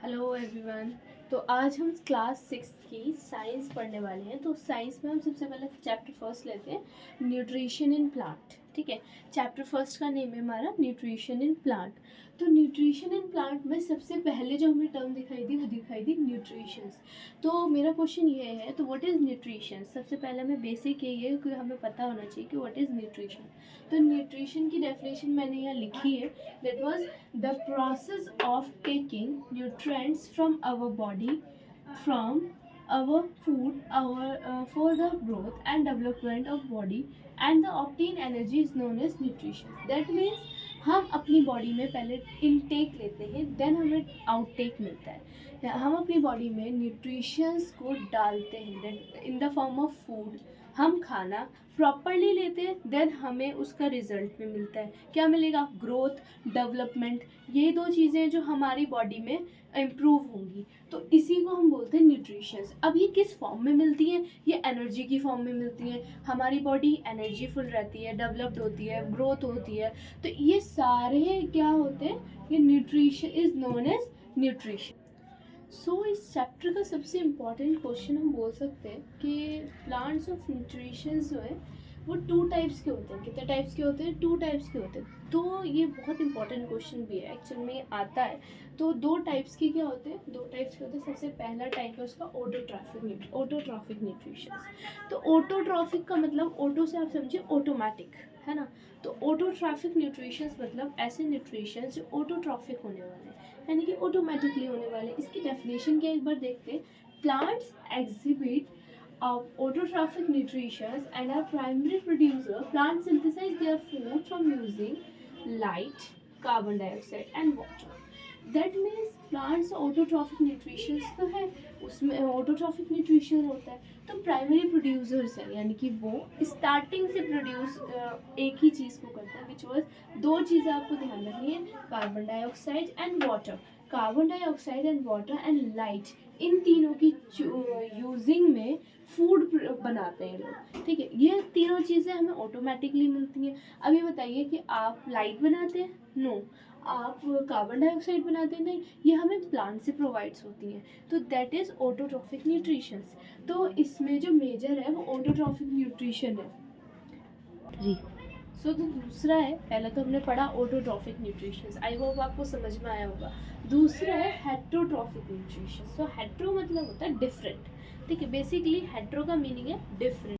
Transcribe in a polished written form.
Hello everyone. तो आज हम क्लास 6 की साइंस पढ़ने वाले हैं। तो साइंस में हम सबसे पहले चैप्टर फर्स्ट लेते हैं, न्यूट्रिशन इन प्लांट। ठीक है, चैप्टर फर्स्ट का नेम है हमारा न्यूट्रिशन इन प्लांट। तो न्यूट्रिशन इन प्लांट में सबसे पहले जो हमें टर्म दिखाई दी वो दिखाई दी न्यूट्रिशंस। तो मेरा क्वेश्चन ये है, तो व्हाट इज़ न्यूट्रिशन? सबसे पहले हमें बेसिक ये है कि हमें पता होना चाहिए कि व्हाट इज़ न्यूट्रिशन। तो न्यूट्रिशन की डेफिनेशन मैंने यहाँ लिखी है, that was the process of taking nutrients from our body, from our food, for the growth and development of body, and the obtained energy is known as nutrition. That means हम अपनी body में पहले intake लेते हैं, then हमें outtake मिलता है। हम अपनी बॉडी में न्यूट्रिशंस को डालते हैं in the form of food. हम खाना प्रॉपरली लेते हैं, देन हमें उसका रिजल्ट भी मिलता है। क्या मिलेगा? Growth, development. ये दो चीज़ें जो हमारी बॉडी में इम्प्रूव होंगी, तो इसी को हम बोलते हैं न्यूट्रिशंस। अब ये किस फॉर्म में मिलती हैं? ये एनर्जी की फॉर्म में मिलती हैं। हमारी बॉडी एनर्जीफुल रहती है, डेवलप्ड होती है, ग्रोथ होती है। तो ये सारे क्या होते हैं? ये nutrition is known as nutrition. So इस चैप्टर का सबसे इम्पॉर्टेंट क्वेश्चन हम बोल सकते हैं कि प्लांट्स ऑफ न्यूट्रिशन जो है वो 2 टाइप्स के होते हैं। कितने टाइप्स के होते हैं? 2 टाइप्स के होते हैं। तो ये बहुत इंपॉर्टेंट क्वेश्चन भी है, एक्चुअल में आता है। तो 2 टाइप्स के क्या होते हैं? 2 टाइप्स के होते हैं। सबसे पहला टाइप है उसका ऑटोट्रॉफिक न्यूट्रिशन। तो ऑटोट्रॉफिक का मतलब, ऑटो से आप समझिए ऑटोमेटिक, है ना। तो ऑटोट्रॉफिक न्यूट्रिशंस मतलब ऐसे न्यूट्रिशंस जो ऑटोट्रॉफिक होने वाले हैं, यानी कि ऑटोमेटिकली होने वाले। इसकी डेफिनेशन क्या एक बार देखते हैं। Plants exhibit autotrophic nutrition and are primary producer. Plants synthesize their food from using light, carbon dioxide and water. That means plants autotrophic nutrition तो है, उसमें autotrophic nutrition होता है। तो प्राइमरी प्रोड्यूसर्स है, यानी कि वो स्टार्टिंग से प्रोड्यूस एक ही चीज़ को करता है, विच वॉज 2 चीज़ें आपको ध्यान रखनी है, carbon dioxide and water. Carbon dioxide and water and light, इन तीनों की यूजिंग में फूड बनाते हैं लोग। ठीक है, ये तीनों चीज़ें हमें ऑटोमेटिकली मिलती हैं। अभी बताइए कि आप लाइट बनाते हैं? नो। आप कार्बन डाइऑक्साइड बनाते हैं? नहीं। ये हमें प्लांट से प्रोवाइड्स होती हैं। तो दैट इज़ ऑटोट्रॉफिक न्यूट्रिशंस। तो इसमें जो मेजर है वो ऑटोट्रॉफिक न्यूट्रिशन है जी। तो दूसरा है, पहले तो हमने पढ़ा ऑटोट्रॉफिक न्यूट्रिशंस, आई होप आपको समझ में आया होगा। दूसरा है हेट्रोट्रॉफिक न्यूट्रिशंस। तो हेट्रो मतलब होता है डिफरेंट। ठीक है, बेसिकली हेट्रो का मीनिंग है डिफरेंट।